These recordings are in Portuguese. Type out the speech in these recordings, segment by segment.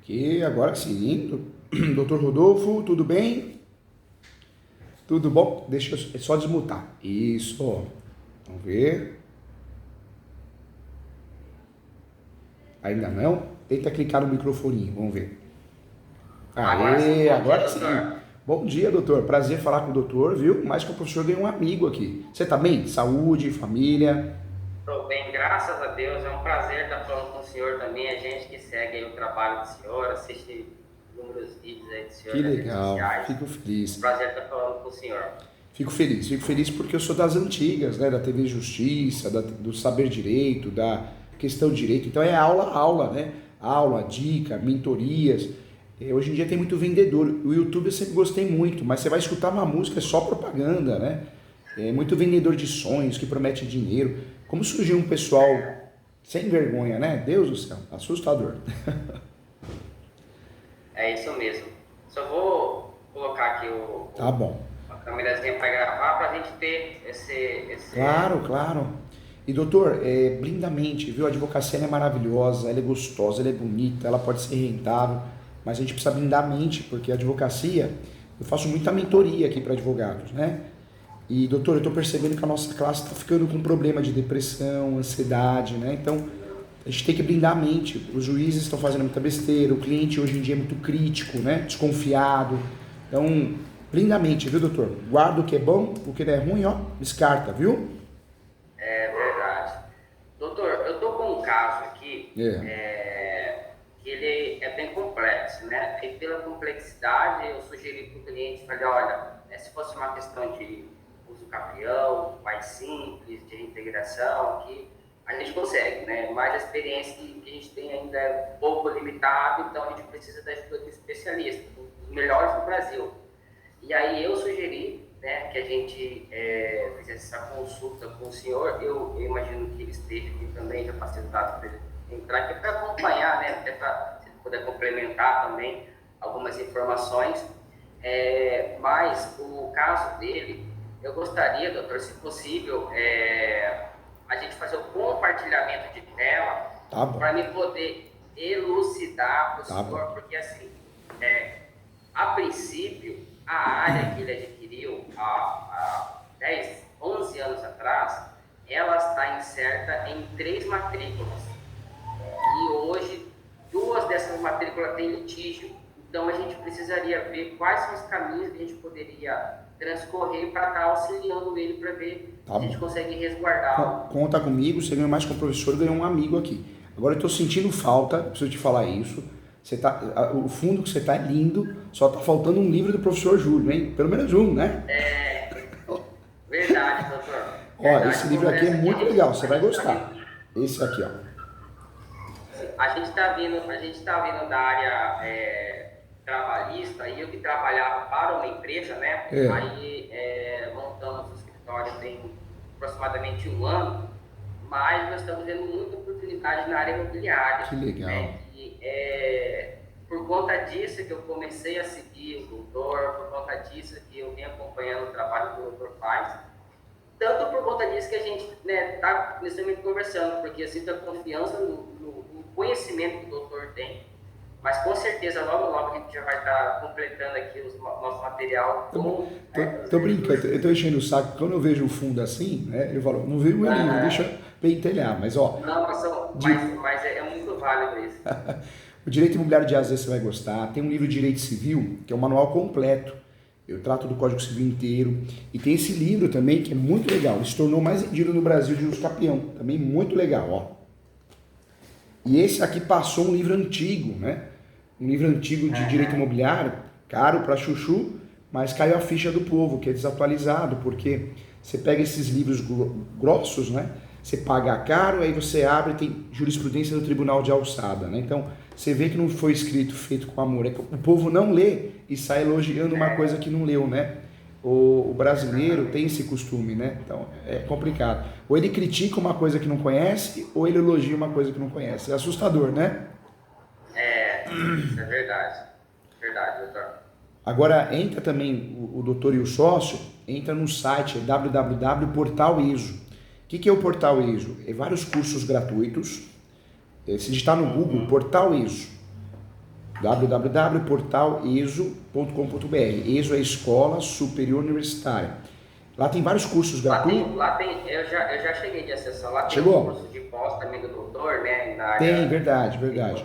Que agora sim, doutor Rodolfo, tudo bem? Tudo bom? Deixa eu só desmutar. Isso. Vamos ver. Ainda não? Tenta clicar no microfoninho, vamos ver. Agora sim, Aê, bom dia, agora sim. doutor. Bom dia, doutor. Prazer falar com o doutor, viu? Mais que o professor ganhou um amigo aqui. Você tá bem? Saúde, família? Estou bem, graças a Deus. É um prazer estar falando com o senhor também. A gente que segue aí o trabalho do senhor, assiste inúmeros vídeos aí do senhor Que nas redes legal. sociais. Fico Um feliz. prazer estar falando com o senhor. Fico feliz porque eu sou das antigas, né? Da TV Justiça, do Saber Direito, da Questão Direito. Então é aula, né? Aula, dica, mentorias. Hoje em dia tem muito vendedor. O YouTube eu sempre gostei muito, mas você vai escutar uma música, é só propaganda, né? É muito vendedor de sonhos que promete dinheiro. Como surgiu um pessoal sem vergonha, né? Deus do céu, assustador. É isso mesmo. Só vou colocar aqui Tá bom. a câmerazinha para gravar para a gente ter Claro, claro. E doutor, blindamente, viu? A advocacia ela é maravilhosa, ela é gostosa, ela é bonita, ela pode ser rentável, mas a gente precisa blindar a mente, porque a advocacia, eu faço muita mentoria aqui para advogados, né? E doutor, eu estou percebendo que a nossa classe está ficando com problema de depressão, ansiedade, né? Então, a gente tem que blindar a mente. Os juízes estão fazendo muita besteira, o cliente hoje em dia é muito crítico, né? Desconfiado. Então, blinda a mente, viu, doutor? Guarda o que é bom, o que é ruim, ó, descarta, viu? É verdade. Doutor, eu estou com um caso aqui É. que ele é bem complexo, né? E pela complexidade, eu sugeri para o cliente, falei, olha, se fosse uma questão de uso capião, mais simples, de integração, aqui a gente consegue, né? Mas a experiência que a gente tem ainda é um pouco limitada, então a gente precisa da ajuda de um especialista, dos melhores do Brasil. E aí eu sugeri, né, que a gente fizesse essa consulta com o senhor. Eu imagino que ele esteja aqui também, já passei os dados para ele entrar aqui para acompanhar, né, até para se ele puder complementar também algumas informações. Mas o caso dele, eu gostaria, doutor, se possível, a gente fazer o compartilhamento de tela Tá bom, para me poder elucidar para o tá bom. senhor, porque assim, a princípio, a área que ele adquiriu há 10, 11 anos atrás, ela está incerta em 3 matrículas. E hoje, 2 dessas matrículas têm litígio. Então, a gente precisaria ver quais são os caminhos que a gente poderia transcorrer para estar auxiliando ele para ver Tá se a gente bom. consegue resguardá-lo. Conta comigo, você ganhou mais com o professor, ganhou um amigo aqui. Agora eu tô sentindo falta, preciso te falar isso. O fundo que você tá é lindo, só tá faltando um livro do professor Júlio, hein? Pelo menos um, né? Verdade, doutor. Ó, Verdade. esse livro aqui é muito legal, você vai Tá gostar. vindo, Esse aqui, ó. a gente está vindo da área trabalhista, e eu que trabalhava para uma empresa, né? É, Aí montamos o escritório tem aproximadamente 1 ano, mas nós estamos vendo muita oportunidade na área imobiliária, que legal. né? E por conta disso que eu comecei a seguir o doutor, por conta disso que eu venho acompanhando o trabalho que o doutor faz, tanto por conta disso que a gente está nesse momento conversando, porque eu sinto a confiança no conhecimento que o doutor tem, mas com certeza logo a gente já vai estar completando aqui o nosso material com Tô brincando, eu tô enchendo o saco. Quando eu vejo o fundo assim, né? Eu falo, não vejo o meu livro, deixa eu pentelhar. Mas, ó, não, mas é muito válido isso. o direito imobiliário de AZ você vai gostar. Tem um livro de direito civil, que é um manual completo. Eu trato do Código Civil inteiro. E tem esse livro também, que é muito legal. Ele se tornou mais vendido no Brasil de uso capião. Também muito legal, ó. E esse aqui passou um livro antigo, né? Um livro antigo de direito imobiliário, caro para chuchu, mas caiu a ficha do povo, que é desatualizado, porque você pega esses livros grossos, né? Você paga caro, aí você abre e tem jurisprudência do Tribunal de Alçada, né? Então, você vê que não foi escrito, feito com amor. É que o povo não lê e sai elogiando uma coisa que não leu, né? O brasileiro tem esse costume, né? Então, é complicado. Ou ele critica uma coisa que não conhece, ou ele elogia uma coisa que não conhece. É assustador, né? Isso é verdade. Verdade, doutor. Agora, entra também o doutor e o sócio, entra no site www.portaleso. O que é o Portal ESO? É vários cursos gratuitos. Se digitar no Google, Portal ESO. www.portaleso.com.br. ESO é Escola Superior Universitária. Lá tem vários cursos gratuitos. Eu já cheguei de acessar. Lá tem Chegou? um curso de pós também do doutor, né? Na área Tem, verdade. imobiliária.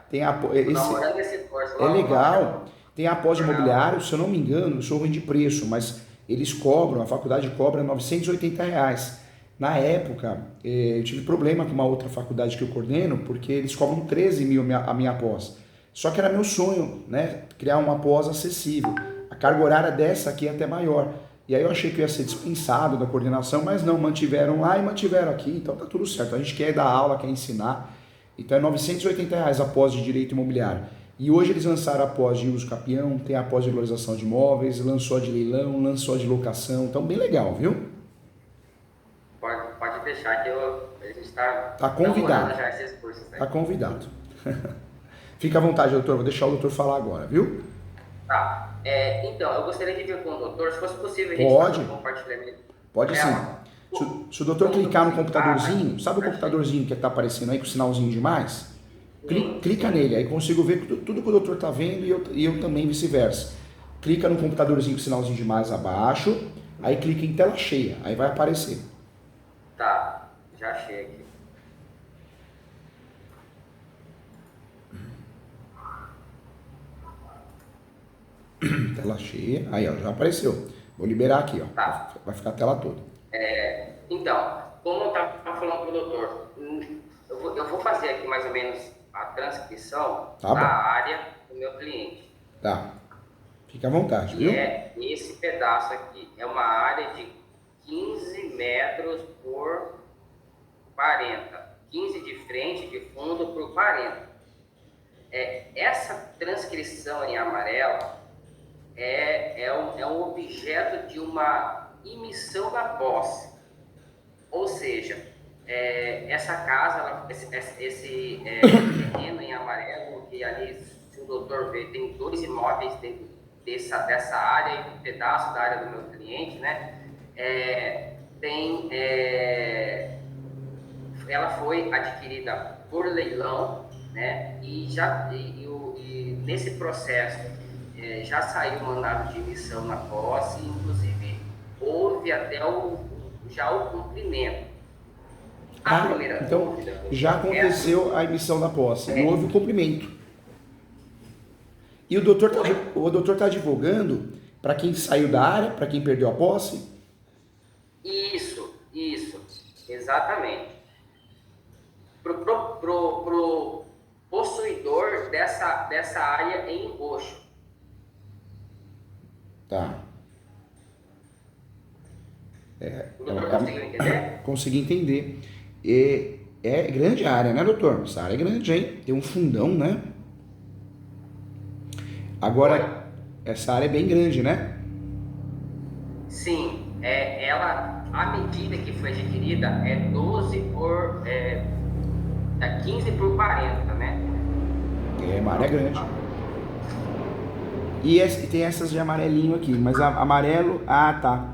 Tem Namorando esse curso é lá. legal. Tem a pós de imobiliário, se eu não me engano, eu sou ruim de preço, mas eles cobram, a faculdade cobra R$ 980. Na época, eu tive problema com uma outra faculdade que eu coordeno, porque eles cobram 13 mil a minha pós. Só que era meu sonho, né? Criar uma pós acessível. A carga horária dessa aqui é até maior. E aí eu achei que eu ia ser dispensado da coordenação, mas não, mantiveram lá e mantiveram aqui, então tá tudo certo. A gente quer dar aula, quer ensinar. Então é R$ 980 a pós de direito imobiliário. E hoje eles lançaram a pós de uso capião, tem a pós de valorização de imóveis, lançou a de leilão, lançou a de locação, então bem legal, viu? Pode deixar que a gente está convidado. Já esses cursos. Né? Tá convidado. Fica à vontade, doutor, vou deixar o doutor falar agora, viu? Tá. Então, eu gostaria de ver com o doutor, se fosse possível, a gente Pode. fazer um compartilhamento. Pode sim. Se o doutor clicar no computadorzinho, sabe o computadorzinho que está aparecendo aí com o sinalzinho de mais? Clica nele, aí consigo ver tudo que o doutor está vendo e eu também vice-versa. Clica no computadorzinho com o sinalzinho de mais abaixo, aí clica em tela cheia, aí vai aparecer. Tá, já achei aqui. Tela cheia, aí ó, já apareceu. Vou liberar aqui, ó. Tá. Vai ficar a tela toda. Então, como eu estava falando para o doutor, eu vou fazer aqui mais ou menos a transcrição da área do meu cliente. Tá. Fica à vontade, viu? Esse pedaço aqui. É uma área de 15 metros por 40. 15 de frente, de fundo por 40. Essa transcrição em amarelo é um objeto de uma emissão da posse. Ou seja, essa casa, esse terreno em amarelo, que ali, se o doutor ver, tem 2 imóveis dentro dessa área, e um pedaço da área do meu cliente, né? Ela foi adquirida por leilão, né? E nesse processo já saiu o mandado de emissão na posse, inclusive houve até o cumprimento. Então já aconteceu a emissão da posse, não houve o cumprimento. E o doutor está advogando para quem saiu da área, para quem perdeu a posse? Isso, exatamente. Pro possuidor dessa área em roxo. Tá. O doutor conseguiu entender? Consegui entender. É grande a área, né, doutor? Essa área é grande, hein? Tem um fundão, né? Agora, essa área é bem grande, né? Sim. A medida que foi adquirida é 15 por 40, né? É uma área grande. E tem essas de amarelinho aqui, mas amarelo... Ah, tá.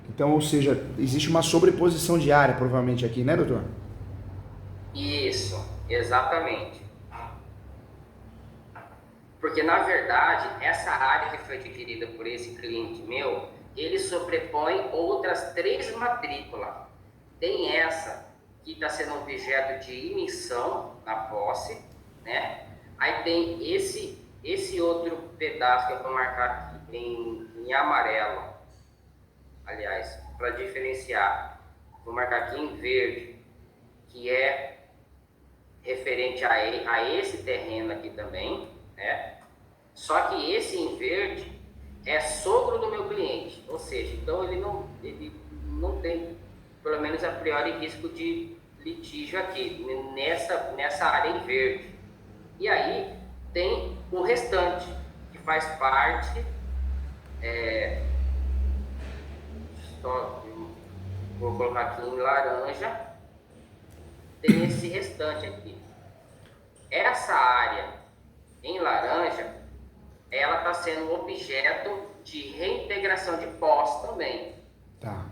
Então, ou seja, existe uma sobreposição de área, provavelmente, aqui, né, doutor? Isso, exatamente. Porque, na verdade, essa área que foi adquirida por esse cliente meu, ele sobrepõe outras 3 matrículas. Tem essa que está sendo objeto de emissão na posse, né? Aí tem esse outro pedaço que eu vou marcar aqui em amarelo. Aliás, para diferenciar, vou marcar aqui em verde, que é referente a esse terreno aqui também, né? Só que esse em verde é sogro do meu cliente, ou seja, então ele não tem, pelo menos a priori, risco de litígio aqui, nessa área em verde. E aí tem o restante, que faz parte, vou colocar aqui em laranja, tem esse restante aqui. Essa área em laranja, ela está sendo objeto de reintegração de posse também. Tá.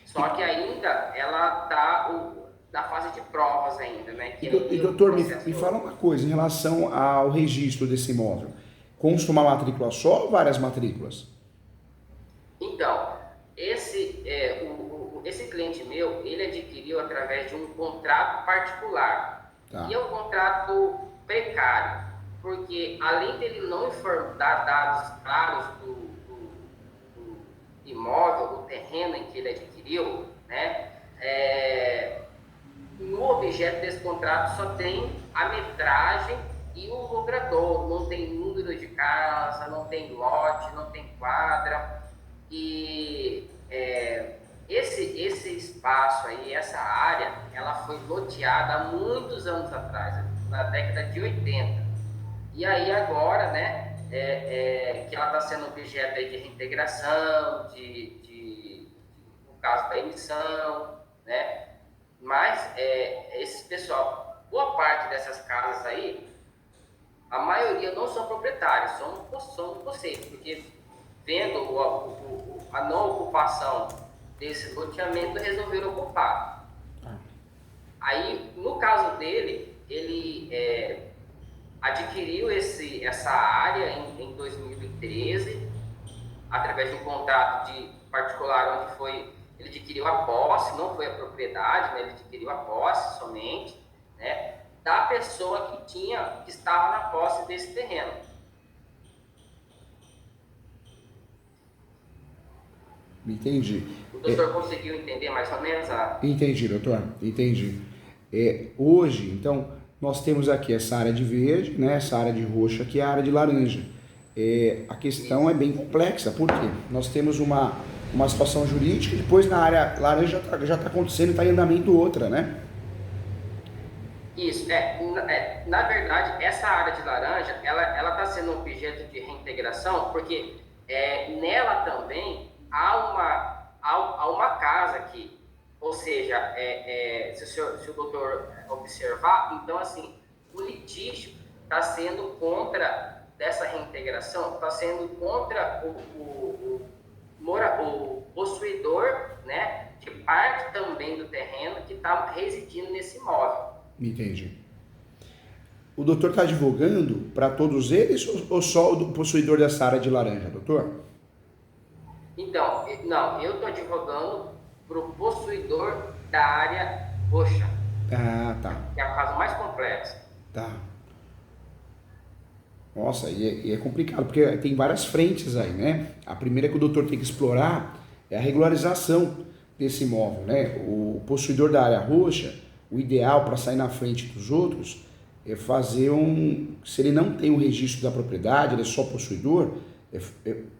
Só que ainda ela está da fase de provas ainda, né? Que E ainda o doutor, processo... me fala uma coisa em relação ao registro desse imóvel. Consta uma matrícula só ou várias matrículas? Então, esse cliente meu, ele adquiriu através de um contrato particular. Tá. E é um contrato precário, porque além dele não dar dados claros do imóvel, do terreno em que ele adquiriu, né? No objeto desse contrato só tem a metragem e o logrador, não tem número de casa, não tem lote, não tem quadra. E esse espaço aí, essa área, ela foi loteada há muitos anos atrás, na década de 80. E aí agora, né, que ela está sendo objeto aí de reintegração, no caso da emissão, né? Mas esses pessoal, boa parte dessas casas aí, a maioria não são proprietários, são conceitos, porque vendo a não ocupação desse loteamento, resolveram ocupar. Aí, no caso dele, ele adquiriu essa área em 2013, através de um contrato de particular, onde ele adquiriu a posse, não foi a propriedade, né? Ele adquiriu a posse somente, né? Da pessoa que estava na posse desse terreno. Entendi. O doutor conseguiu entender mais ou menos Entendi, doutor. Entendi. Hoje, então, nós temos aqui essa área de verde, né? Essa área de roxo aqui é a área de laranja. A questão é bem complexa, por quê? Nós temos uma situação jurídica e depois na área laranja já está acontecendo, está em andamento outra, né? Isso, na verdade, essa área de laranja, ela está sendo objeto de reintegração, porque nela também há uma casa aqui, ou seja, se o doutor observar, então assim, o litígio está sendo contra dessa reintegração, está sendo contra o possuidor, né, de parte também do terreno que está residindo nesse imóvel. Entendi. O doutor está advogando para todos eles ou só o possuidor dessa área de laranja, doutor? Então, não, eu estou advogando para o possuidor da área roxa. Ah, tá. Que é a fase mais complexa. Tá. Nossa, e é complicado, porque tem várias frentes aí, né? A primeira que o doutor tem que explorar é a regularização desse imóvel, né? O possuidor da área roxa, o ideal para sair na frente dos outros é fazer se ele não tem o registro da propriedade, ele é só possuidor,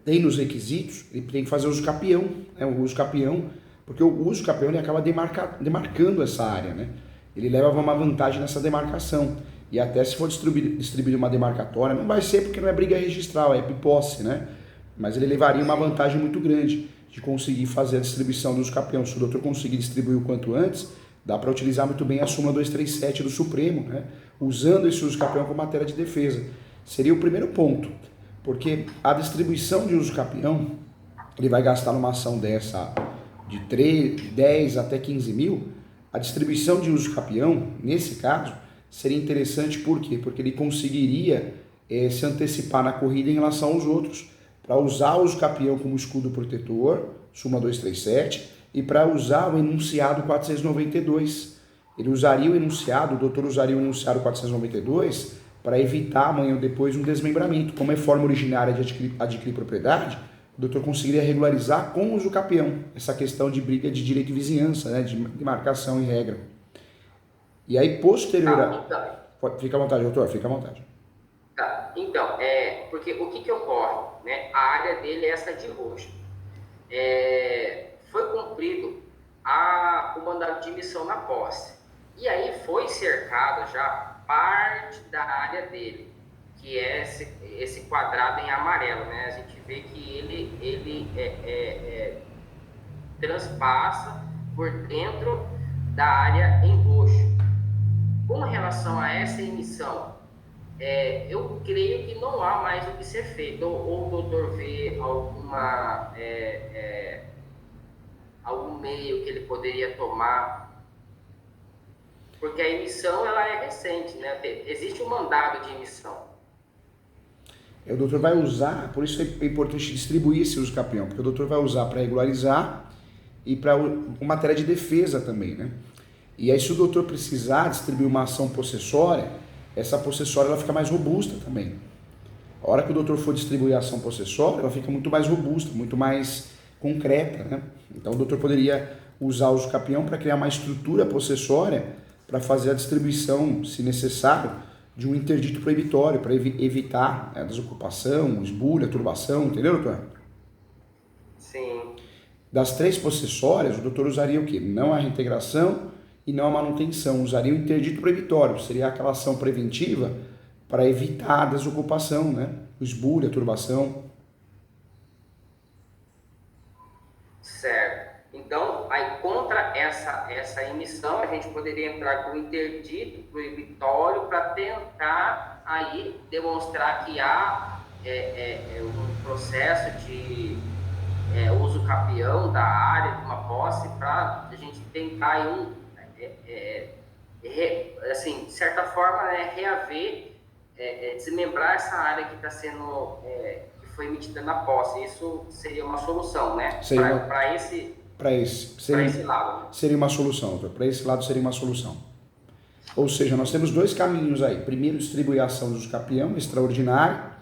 tem nos requisitos, ele tem que fazer uso capião, né? O uso capião, porque o uso capião ele acaba demarcando essa área, né? Ele leva uma vantagem nessa demarcação. E até se for distribuir uma demarcatória, não vai ser porque não é briga registral, é posse, né? Mas ele levaria uma vantagem muito grande de conseguir fazer a distribuição do uso capião. Se o doutor conseguir distribuir o quanto antes, dá para utilizar muito bem a súmula 237 do Supremo, né? Usando esse uso capião como matéria de defesa. Seria o primeiro ponto, porque a distribuição de uso capião, ele vai gastar numa ação dessa de 10 até 15 mil, a distribuição de uso capião, nesse caso, seria interessante, por quê? Porque ele conseguiria se antecipar na corrida em relação aos outros, para usar o uso capião como escudo protetor, súmula 237, e para usar o enunciado 492. Ele usaria o enunciado, o doutor usaria o enunciado 492 para evitar amanhã ou depois um desmembramento. Como é forma originária de adquirir propriedade, o doutor conseguiria regularizar com o uso capião essa questão de briga de direito de vizinhança, né, de marcação e regra. E aí, posterior a... Fica à vontade, doutor, fica à vontade. Tá, então, porque o que ocorre, né? A área dele é essa de roxo. Foi cumprido o mandado de emissão na posse. E aí foi cercado já parte da área dele, que é esse quadrado em amarelo, né? A gente vê que ele transpassa por dentro da área em roxo. Com relação a essa emissão, eu creio que não há mais o que ser feito. Ou o doutor vê algum meio que ele poderia tomar Porque a emissão ela é recente, né? Existe um mandado de emissão. O doutor vai usar, por isso é importante distribuir esse uso capião, porque o doutor vai usar para regularizar e para uma matéria de defesa também, né? E aí se o doutor precisar distribuir uma ação possessória, essa possessória ela fica mais robusta também. A hora que o doutor for distribuir a ação possessória, ela fica muito mais robusta, muito mais concreta, né? Então o doutor poderia usar o uso capião para criar uma estrutura possessória para fazer a distribuição, se necessário, de um interdito proibitório, para evitar a desocupação, esbulho, a turbação, entendeu, doutor? Sim. Das 3 possessórias, o doutor usaria o quê? Não a reintegração e não a manutenção, usaria o interdito proibitório, seria aquela ação preventiva para evitar a desocupação, né? O esbulho, a turbação. Certo. Então, aí contra essa emissão, a gente poderia entrar com interdito proibitório para tentar aí demonstrar que há um processo de uso capião da área de uma posse para a gente tentar aí assim, de certa forma, né, reaver, desmembrar essa área que está sendo que foi emitida na posse. Isso seria uma solução, né? Para esse lado. Seria uma solução, doutor. Para esse lado seria uma solução. Ou seja, nós temos 2 caminhos aí. Primeiro, distribuir a ação do uso capião, extraordinário.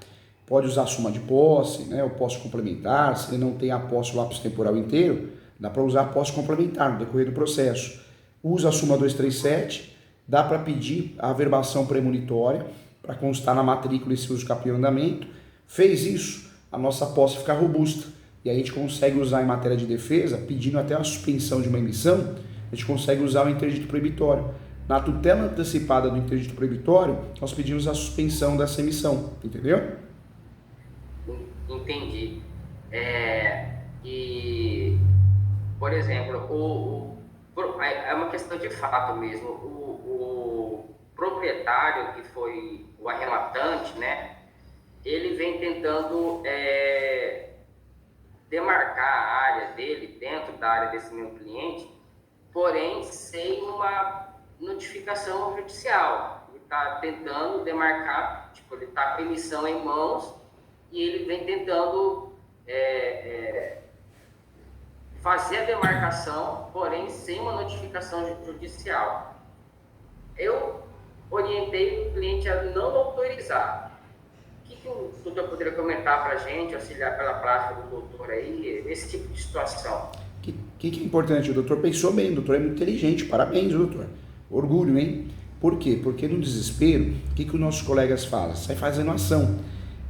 Pode usar a soma de posse, né? Ou posse complementar. Se ele não tem a posse o lápis temporal inteiro, dá para usar a posse complementar no decorrer do processo. Usa a súmula 237, dá para pedir a averbação premonitória, para constar na matrícula esse uso capião em andamento. Fez isso, a nossa posse fica robusta. E aí a gente consegue usar em matéria de defesa, pedindo até a suspensão de uma emissão, a gente consegue usar o interdito proibitório. Na tutela antecipada do interdito proibitório, nós pedimos a suspensão dessa emissão, entendeu? Entendi. E, por exemplo, é uma questão de fato mesmo. O proprietário, que foi o arrematante, né? Ele vem tentando demarcar a área dele dentro da área desse meu cliente, porém sem uma notificação judicial. Ele está tentando demarcar, tipo, ele está com a emissão em mãos e ele vem tentando fazer a demarcação, porém sem uma notificação judicial. Eu orientei o cliente a não autorizar. O que o doutor poderia comentar para a gente, auxiliar pela prática do doutor aí, esse tipo de situação? O que é importante? O doutor pensou bem, o doutor é muito inteligente, parabéns, doutor. Orgulho, hein? Por quê? Porque no desespero, o que os nossos colegas fazem? Sai fazendo ação.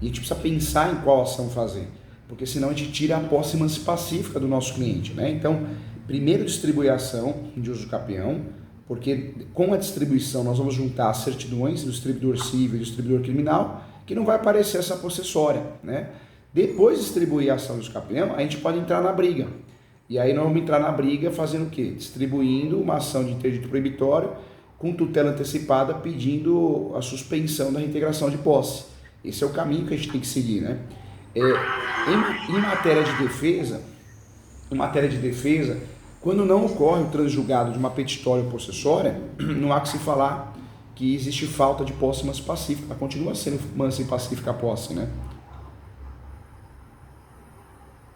E a gente precisa pensar em qual ação fazer, porque senão a gente tira a posse emancipacífica do nosso cliente, né? Então, primeiro distribuir a ação de uso capião, porque com a distribuição nós vamos juntar as certidões do distribuidor civil e do distribuidor criminal, que não vai aparecer essa possessória, né? Depois de distribuir a ação do capião, a gente pode entrar na briga. E aí nós vamos entrar na briga fazendo o quê? Distribuindo uma ação de interdito proibitório com tutela antecipada, pedindo a suspensão da reintegração de posse. Esse é o caminho que a gente tem que seguir, né? Em matéria de defesa, quando não ocorre o transjulgado de uma petitória ou possessória, não há que se falar que existe falta de posse emancipacífica. Ela continua sendo emancipacífica a posse, né?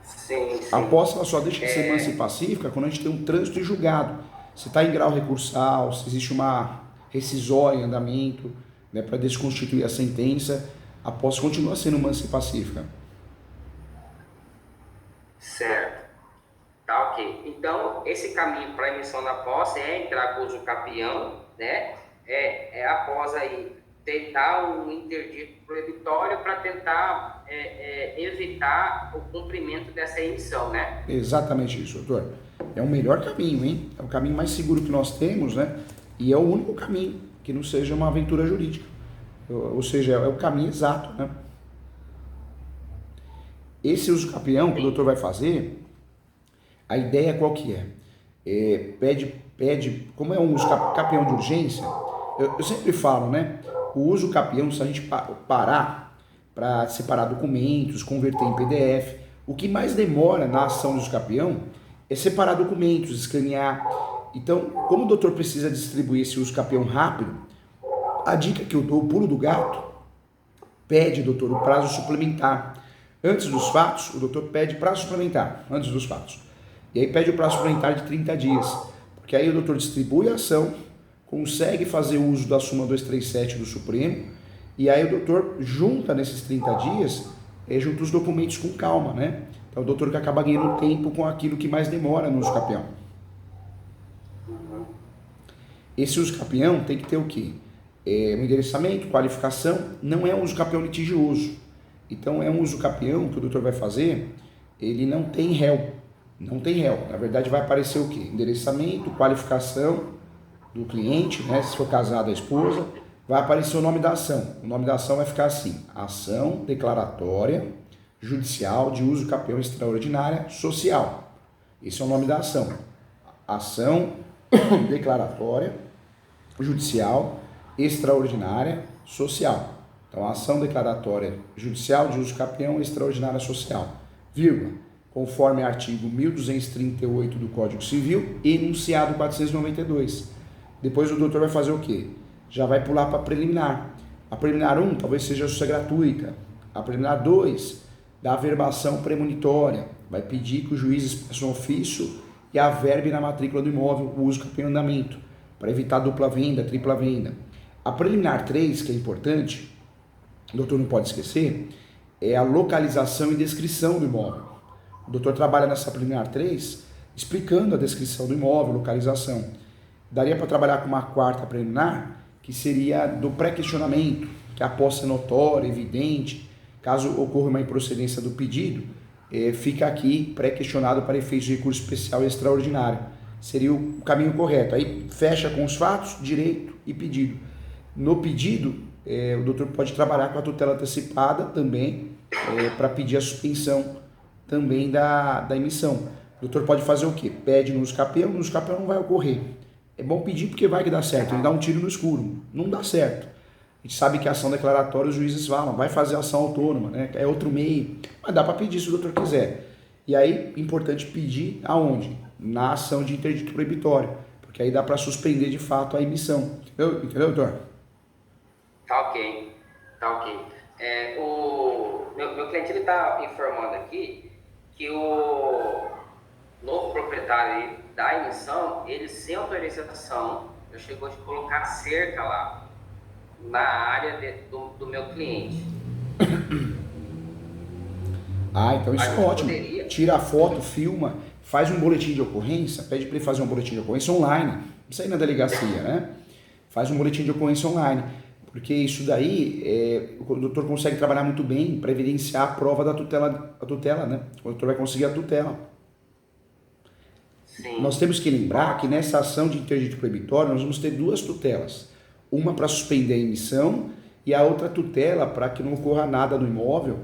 Sim. A posse ela só deixa de ser emancipacífica quando a gente tem um trânsito de julgado. Se está em grau recursal, se existe uma rescisória em andamento, né, para desconstituir a sentença, a posse continua sendo emancipacífica. Certo. Tá, ok. Então, esse caminho para a emissão da posse é entrar com o uso capião, né? Após aí tentar um interdito proibitório para tentar evitar o cumprimento dessa emissão, né? Exatamente isso, doutor. É o melhor caminho, hein? É o caminho mais seguro que nós temos, né? E é o único caminho que não seja uma aventura jurídica. Ou seja, é o caminho exato, né? Esse uso capião que o doutor vai fazer, a ideia qual que é? Pede, como é um uso capião de urgência, eu sempre falo, né? O uso capião, se a gente parar para separar documentos, converter em PDF, o que mais demora na ação do uso capião é separar documentos, escanear, Então, como o doutor precisa distribuir esse uso capião rápido, a dica que eu dou, o pulo do gato, pede, doutor, o prazo suplementar. Antes dos fatos, o doutor pede prazo suplementar, antes dos fatos. E aí pede o prazo suplementar de 30 dias, porque aí o doutor distribui a ação, consegue fazer uso da súmula 237 do Supremo, e aí o doutor junta nesses 30 dias, junta os documentos com calma, né? Então o doutor que acaba ganhando tempo com aquilo que mais demora no uso capião. Esse uso capião tem que ter o quê? Um endereçamento, qualificação, não é um uso capião litigioso. Então é um uso capião que o doutor vai fazer, ele não tem réu. Não tem réu. Na verdade vai aparecer o quê? Endereçamento, qualificação do cliente, né? Se for casado a esposa, vai aparecer o nome da ação. O nome da ação vai ficar assim: ação declaratória judicial de uso capião extraordinária social. Esse é o nome da ação. Ação declaratória judicial extraordinária social. Então, ação declaratória judicial de uso capião extraordinária social, vírgula, conforme artigo 1238 do Código Civil, enunciado 492. Depois o doutor vai fazer o quê? Já vai pular para a preliminar. A preliminar 1 talvez seja justiça gratuita. A preliminar 2, da averbação premonitória. Vai pedir que o juiz expresse um ofício e averbe na matrícula do imóvel o uso capião em andamento, para evitar dupla venda, tripla venda. A preliminar 3, que é importante, o doutor não pode esquecer, é a localização e descrição do imóvel. O doutor trabalha nessa preliminar 3 explicando a descrição do imóvel, localização. Daria para trabalhar com uma quarta preliminar, que seria do pré-questionamento, que é a posse notória, evidente. Caso ocorra uma improcedência do pedido, fica aqui pré-questionado para efeitos de recurso especial e extraordinário. Seria o caminho correto. Aí fecha com os fatos, direito e pedido. No pedido, o doutor pode trabalhar com a tutela antecipada também, para pedir a suspensão também da emissão. O doutor pode fazer o quê? Pede no uso capião não vai ocorrer. É bom pedir porque vai que dá certo, ele dá um tiro no escuro. Não dá certo. A gente sabe que a ação declaratória os juízes falam, vai fazer ação autônoma, né? É outro meio, mas dá para pedir se o doutor quiser. E aí, importante pedir aonde? Na ação de interdito proibitório, porque aí dá para suspender de fato a emissão. Entendeu, doutor? Tá ok. O meu cliente está informando aqui que o novo proprietário da emissão, ele sem autorização, já chegou a colocar cerca lá na área do meu cliente. Então isso é ótimo. Tira a foto, filma, faz um boletim de ocorrência, pede para ele fazer um boletim de ocorrência online. Isso aí na delegacia, né? Faz um boletim de ocorrência online. Porque isso daí, o doutor consegue trabalhar muito bem para evidenciar a prova da tutela, né? O doutor vai conseguir a tutela. Sim. Nós temos que lembrar que nessa ação de interdito proibitório nós vamos ter duas tutelas. Uma para suspender a emissão e a outra tutela para que não ocorra nada no imóvel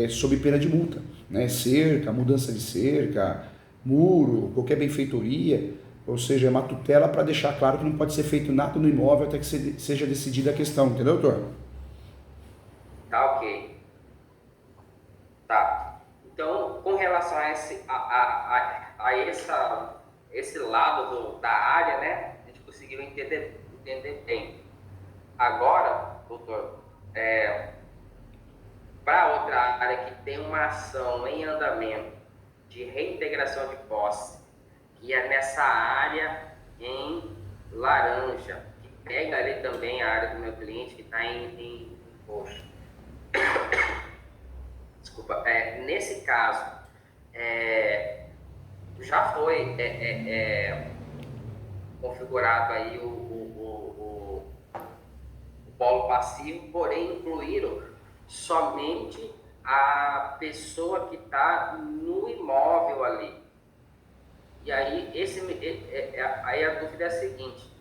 sob pena de multa, né? Cerca, mudança de cerca, muro, qualquer benfeitoria. Ou seja, é uma tutela para deixar claro que não pode ser feito nada no imóvel até que seja decidida a questão, entendeu, doutor? Tá ok. Tá. Então, com relação a esse lado da área, né, a gente conseguiu entender bem. Agora, doutor, para outra área que tem uma ação em andamento de reintegração de posse, que é nessa área em laranja, que pega ali também a área do meu cliente que está em roxo. Desculpa, nesse caso, já foi configurado aí o polo passivo, porém incluíram somente a pessoa que está no imóvel ali. E aí, aí a dúvida é a seguinte: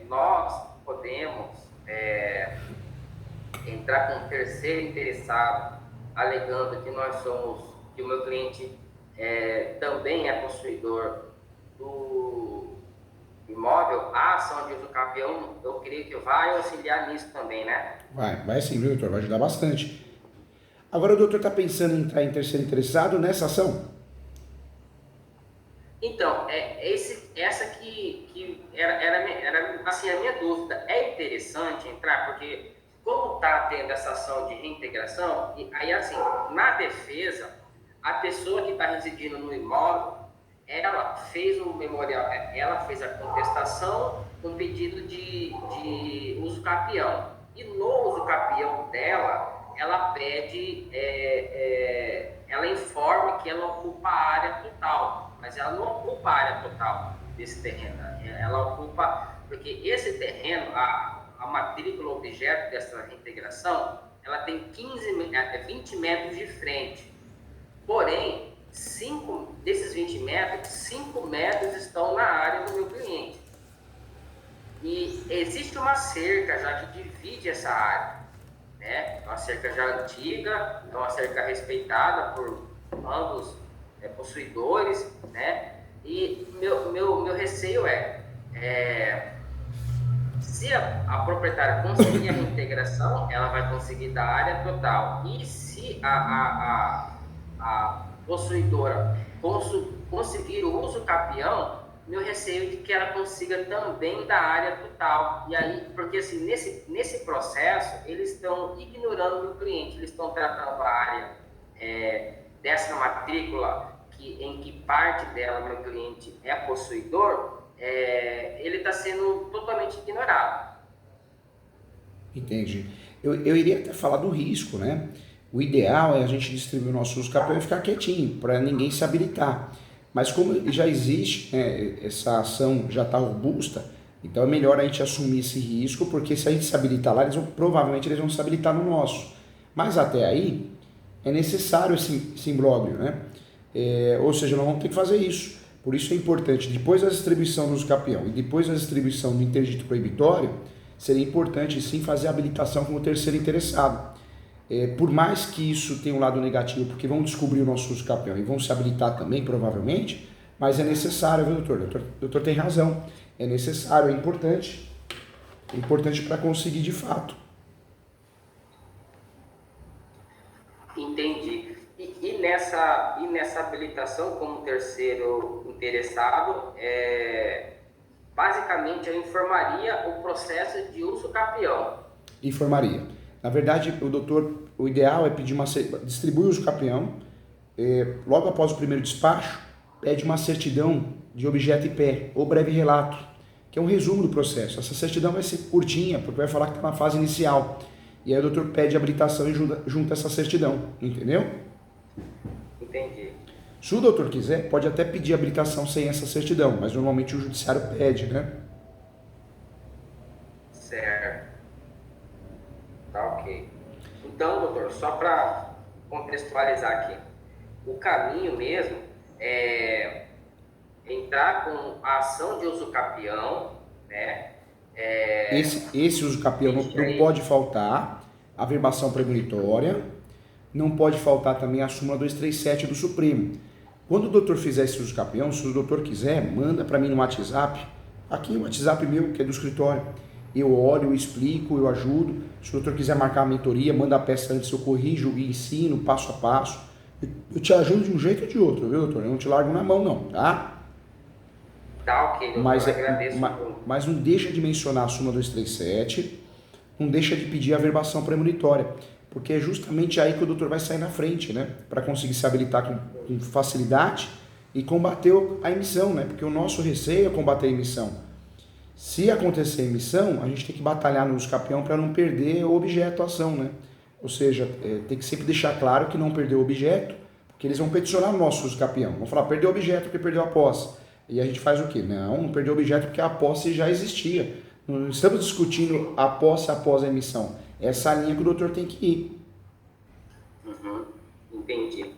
nós podemos entrar com um terceiro interessado, alegando que que o meu cliente também é possuidor do imóvel. A ação de uso capião, eu creio que vai auxiliar nisso também, né? Vai sim, viu, doutor? Vai ajudar bastante. Agora o doutor está pensando em entrar em terceiro interessado nessa ação? Então, assim, a minha dúvida, é interessante entrar, porque como está tendo essa ação de reintegração, e aí assim, na defesa, a pessoa que está residindo no imóvel, ela fez o memorial, ela fez a contestação com pedido de uso capião. E no uso capião dela, ela pede, ela informa que ela ocupa a área total, mas ela não ocupa a área total desse terreno. Ela ocupa, porque esse terreno, a matrícula objeto dessa reintegração, ela tem 20 metros de frente. Porém, desses 20 metros, 5 metros estão na área do meu cliente. E existe uma cerca já que divide essa área, né? Uma cerca já antiga, é uma cerca respeitada por ambos possuidores, né? E meu receio se a proprietária conseguir a reintegração, ela vai conseguir da área total. E se a possuidora conseguir o uso capião, meu receio de que ela consiga também da área total. E aí, porque assim, nesse processo, eles estão ignorando o cliente, eles estão tratando a área dessa matrícula, em que parte dela meu cliente é possuidor, ele está sendo totalmente ignorado. Entendi. Eu iria até falar do risco, né? O ideal é a gente distribuir o nosso uso capião e ficar quietinho, para ninguém se habilitar. Mas como já existe, né, essa ação já está robusta, então é melhor a gente assumir esse risco, porque se a gente se habilitar lá, provavelmente eles vão se habilitar no nosso. Mas até aí, é necessário esse imbróglio, né? Ou seja, nós vamos ter que fazer isso. Por isso é importante, depois da distribuição do uso capião e depois da distribuição do interdito proibitório, seria importante sim fazer a habilitação como terceiro interessado. Por mais que isso tenha um lado negativo, porque vão descobrir o nosso uso capião e vão se habilitar também, provavelmente, mas é necessário, viu, doutor? O doutor tem razão. É necessário, é importante. É importante para conseguir de fato. Entendi. E nessa habilitação como terceiro interessado, basicamente eu informaria o processo de uso capião. Informaria. Na verdade, o ideal é pedir distribui o uso capião, logo após o primeiro despacho, pede uma certidão de objeto e pé, ou breve relato, que é um resumo do processo. Essa certidão vai ser curtinha, porque vai falar que está na fase inicial. E aí o doutor pede habilitação e junta essa certidão, entendeu? Entendi. Se o doutor quiser, pode até pedir habilitação sem essa certidão, mas normalmente o judiciário pede, né? Certo. Tá ok. Então, doutor, só para contextualizar aqui, o caminho mesmo é entrar com a ação de uso capião, né? Esse uso capião não pode faltar, a verbação premonitória, não pode faltar também a súmula 237 do Supremo. Quando o doutor fizer esse uso capião, se o doutor quiser, manda para mim no WhatsApp, aqui o WhatsApp meu, que é do escritório. Eu olho, eu explico, eu ajudo. Se o doutor quiser marcar a mentoria, manda a peça antes, eu corrijo e ensino passo a passo. Eu te ajudo de um jeito ou de outro, viu, doutor? Eu não te largo na mão, não, tá? Tá ok, doutor, agradeço. Mas não deixa de mencionar a súmula 237, não deixa de pedir a verbação premonitória, porque é justamente aí que o doutor vai sair na frente, né? Para conseguir se habilitar com facilidade e combater a emissão, né? Porque o nosso receio é combater a emissão. Se acontecer a emissão, a gente tem que batalhar no uso capião para não perder o objeto da ação, né? Ou seja, tem que sempre deixar claro que não perdeu o objeto, porque eles vão peticionar o nosso uso capião. Vão falar, perdeu o objeto porque perdeu a posse. E a gente faz o quê? Não perdeu o objeto porque a posse já existia. Não estamos discutindo a posse após a emissão. Essa é a linha que o doutor tem que ir. Uhum. Entendi.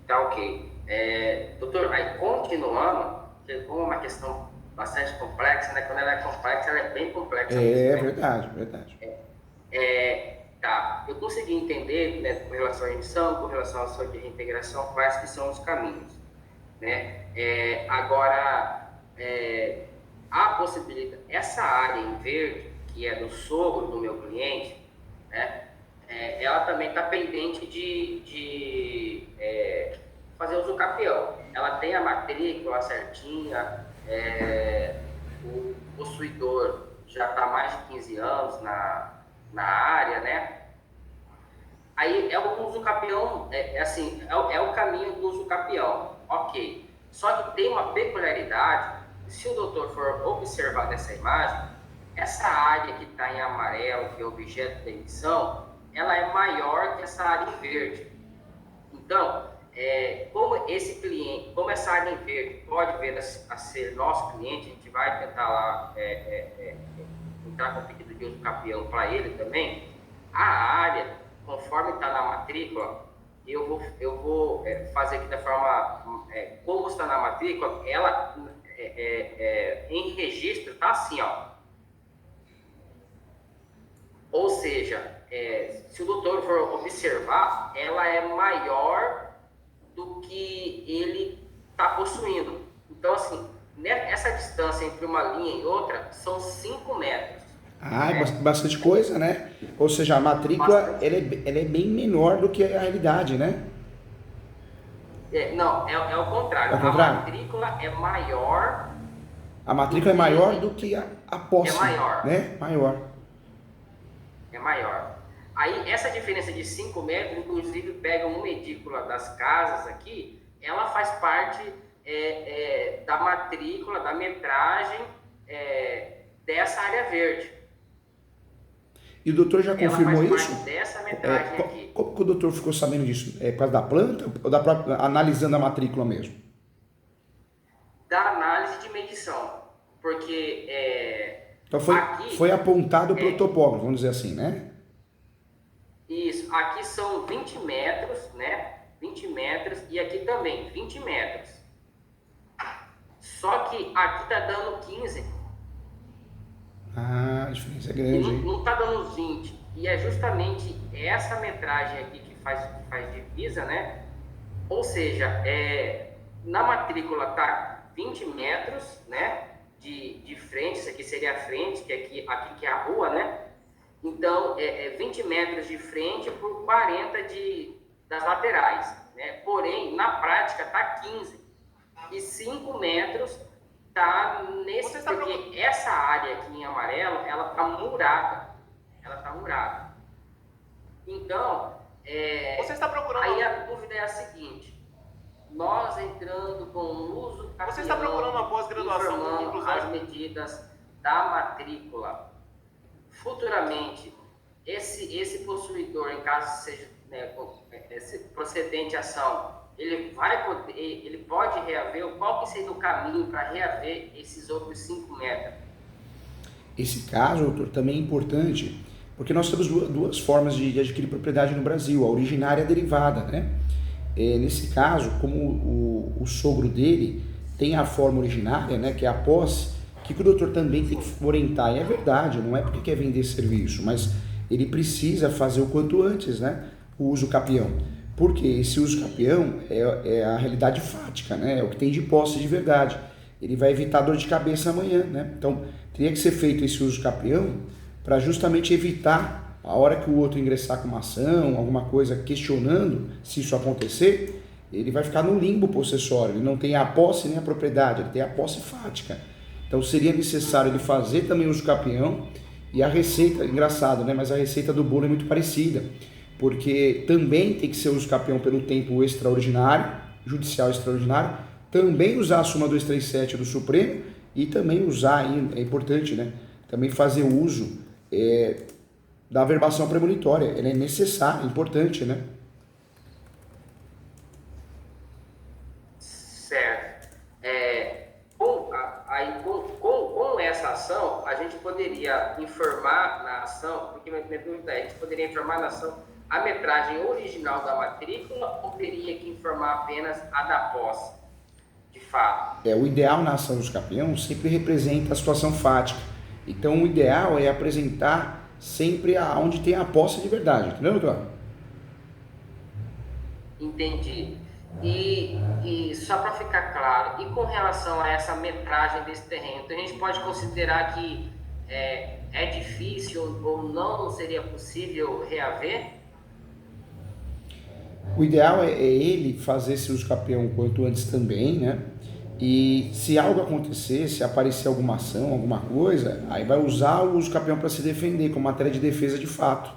Tá ok. Doutor, aí continuando, que como é uma questão bastante complexa, né? Quando ela é complexa, ela é bem complexa. Verdade. Tá. Eu consegui entender, né, com relação à emissão, com relação à ação de reintegração, quais que são os caminhos, né? Agora, a possibilidade, essa área em verde, que é do sogro do meu cliente, né? Ela também está pendente de fazer uso capião. Ela tem a matrícula certinha, possuidor já está há mais de 15 anos na área, né? Aí é o uso capião, assim, é o caminho do uso capião, ok. Só que tem uma peculiaridade, se o doutor for observar nessa imagem, essa área que está em amarelo, que é o objeto da emissão, ela é maior que essa área em verde. Então, como esse cliente, como essa área em verde pode vir a ser nosso cliente, a gente vai tentar lá entrar com o pedido de uso capião para ele também, a área, conforme está na matrícula, eu vou fazer aqui da forma, como está na matrícula, ela em registro está assim, ó. Ou seja, se o doutor for observar, ela é maior do que ele está possuindo. Então, assim, essa distância entre uma linha e outra são 5 metros. Ah, é bastante coisa, né? Ou seja, a matrícula ela é bem menor do que a realidade, né? Não, é o contrário. É o contrário? A matrícula é maior. A matrícula é maior do que a posse. É maior. Né? Maior. É maior. Aí, essa diferença de 5 metros, inclusive, pega uma edícula das casas aqui, ela faz parte da matrícula, da metragem dessa área verde. E o doutor já confirmou isso? Parte dessa metragem aqui. Como que o doutor ficou sabendo disso? É por causa da planta ou da própria, analisando a matrícula mesmo? Da análise de medição. Porque então foi, aqui, foi apontado pelo topógrafo, vamos dizer assim, né? Isso. Aqui são 20 metros, né? 20 metros e aqui também 20 metros. Só que aqui tá dando 15. Ah, a diferença é grande, hein? Não tá dando os 20. E é justamente essa metragem aqui que faz divisa, né? Ou seja, na matrícula tá 20 metros, né? De frente, isso aqui seria a frente, que aqui que é a rua, né? Então, 20 metros de frente por 40 das laterais, né? Porém, na prática tá 15. E 5 metros tá nesse, porque essa área aqui em amarelo, ela tá murada. Então, você está procurando... aí a dúvida é a seguinte: nós entrando com o uso capião, você está procurando uma pós-graduação com informando conclusão as medidas da matrícula, futuramente esse possuidor, em caso seja procedente ação, ele pode reaver, qual que seria o caminho para reaver esses outros 5 metros? Esse caso, doutor, também é importante, porque nós temos duas formas de adquirir propriedade no Brasil, a originária e a derivada, né? Nesse caso, como o sogro dele tem a forma originária, né, que é a posse, que o doutor também tem que orientar, e é verdade, não é porque quer vender serviço, mas ele precisa fazer o quanto antes, né, o uso capião, porque esse uso capião é a realidade fática, né, é o que tem de posse de verdade, ele vai evitar dor de cabeça amanhã, né, então teria que ser feito esse uso capião para justamente evitar a hora que o outro ingressar com uma ação, alguma coisa questionando se isso acontecer, ele vai ficar no limbo possessório, ele não tem a posse nem a propriedade, ele tem a posse fática. Então seria necessário ele fazer também uso capião, e a receita, engraçado, né? Mas a receita do bolo é muito parecida, porque também tem que ser uso capião pelo tempo extraordinário, judicial extraordinário, também usar a súmula 237 do Supremo e também usar, é importante, né? Também fazer uso da averbação premonitória, ela é necessária, importante, né? Certo. Com essa ação, a gente poderia informar na ação, porque minha dúvida é, a gente poderia informar na ação a metragem original da matrícula ou teria que informar apenas a da posse, de fato? O ideal na ação dos capiões sempre representa a situação fática. Então o ideal é apresentar sempre onde tem a posse de verdade, entendeu, doutor? Entendi. E só para ficar claro, e com relação a essa metragem desse terreno, então a gente pode considerar que é difícil ou não seria possível reaver? O ideal é ele fazer esse uso capião quanto antes também, né? E se algo acontecer, se aparecer alguma ação, alguma coisa, aí vai usar o uso capião para se defender, como matéria de defesa de fato.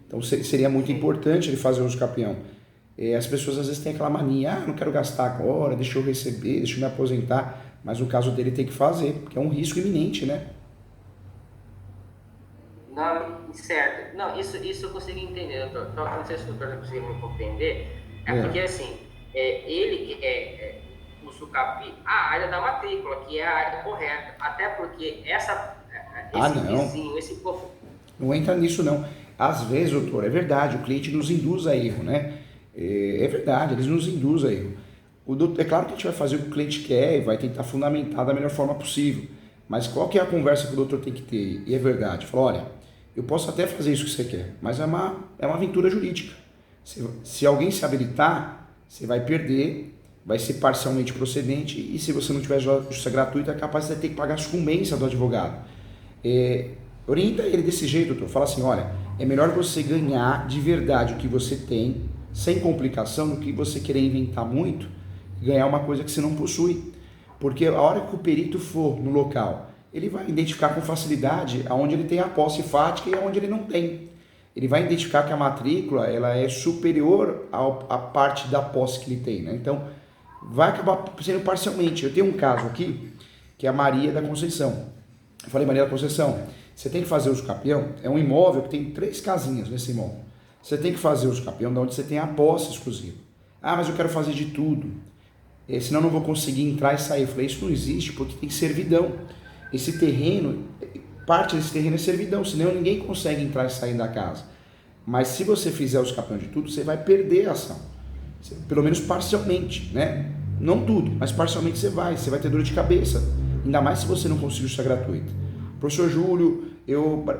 Então seria muito importante ele fazer o uso capião. As pessoas às vezes têm aquela mania, não quero gastar agora, deixa eu receber, deixa eu me aposentar, mas no caso dele tem que fazer, porque é um risco iminente, né? Não, certo. Não, isso eu consigo entender, doutor. Não sei se o doutor conseguiu me compreender. Porque assim, ele o Sucapi, a área da matrícula, que é a área correta. Até porque esse vizinho, esse povo... Não entra nisso não. Às vezes, doutor, é verdade, o cliente nos induz a erro, né? É verdade, eles nos induzem a erro. É claro que a gente vai fazer o que o cliente quer e vai tentar fundamentar da melhor forma possível. Mas qual que é a conversa que o doutor tem que ter? E é verdade, fala, olha, eu posso até fazer isso que você quer, mas é uma aventura jurídica. Se alguém se habilitar, você vai perder, vai ser parcialmente procedente e se você não tiver justiça gratuita, é capaz de você ter que pagar a sucumbência do advogado. Orienta ele desse jeito, doutor. Fala assim, olha, é melhor você ganhar de verdade o que você tem, sem complicação, do que você querer inventar muito e ganhar uma coisa que você não possui. Porque a hora que o perito for no local, ele vai identificar com facilidade aonde ele tem a posse fática e aonde ele não tem. Ele vai identificar que a matrícula ela é superior à parte da posse que ele tem, né? Então, vai acabar sendo parcialmente. Eu tenho um caso aqui, que é a Maria da Conceição. Eu falei, Maria da Conceição, você tem que fazer uso capião, é um imóvel que tem 3 casinhas nesse imóvel. Você tem que fazer uso capião de onde você tem a posse exclusiva. Ah, mas eu quero fazer de tudo. Senão eu não vou conseguir entrar e sair. Eu falei, isso não existe porque tem servidão. Esse terreno, parte desse terreno é servidão, senão ninguém consegue entrar e sair da casa. Mas se você fizer uso capião de tudo, você vai perder a ação. Pelo menos parcialmente, né? Não tudo, mas parcialmente você vai ter dor de cabeça. Ainda mais se você não conseguir justiça gratuita. Professor Júlio,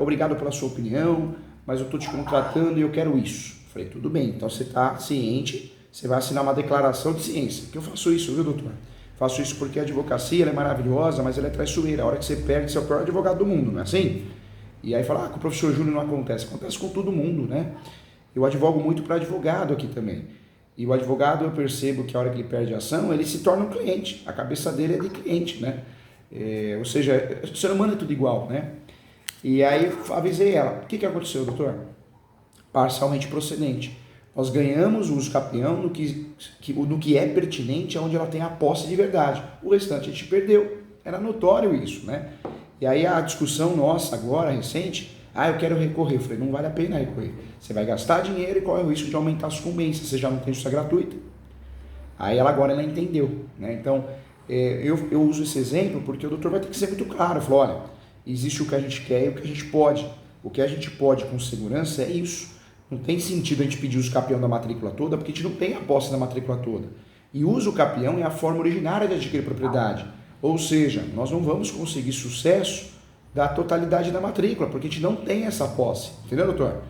obrigado pela sua opinião, mas eu estou te contratando e eu quero isso. Eu falei, tudo bem, então você está ciente, você vai assinar uma declaração de ciência. Que eu faço isso, viu, doutor? Faço isso porque a advocacia ela é maravilhosa, mas ela é traiçoeira. A hora que você perde, você é o pior advogado do mundo, não é assim? E aí fala, com o professor Júlio não acontece. Acontece com todo mundo, né? Eu advogo muito para advogado aqui também. E o advogado, eu percebo que a hora que ele perde a ação, ele se torna um cliente. A cabeça dele é de cliente, né? Ou seja, o ser humano é tudo igual, né? E aí avisei ela. O que aconteceu, doutor? Parcialmente procedente. Nós ganhamos o uso capião no que é pertinente, onde ela tem a posse de verdade. O restante a gente perdeu. Era notório isso, né? E aí a discussão nossa agora, recente, eu quero recorrer. Eu falei, não vale a pena recorrer. Você vai gastar dinheiro e corre o risco de aumentar a sucumbência. Você já não tem justiça gratuita. Aí agora ela entendeu, né? Então, eu uso esse exemplo porque o doutor vai ter que ser muito claro. Falou, olha, existe o que a gente quer e o que a gente pode. O que a gente pode com segurança é isso. Não tem sentido a gente pedir uso capião da matrícula toda, porque a gente não tem a posse da matrícula toda. E uso capião é a forma originária de adquirir propriedade. Ou seja, nós não vamos conseguir sucesso da totalidade da matrícula, porque a gente não tem essa posse. Entendeu, doutor?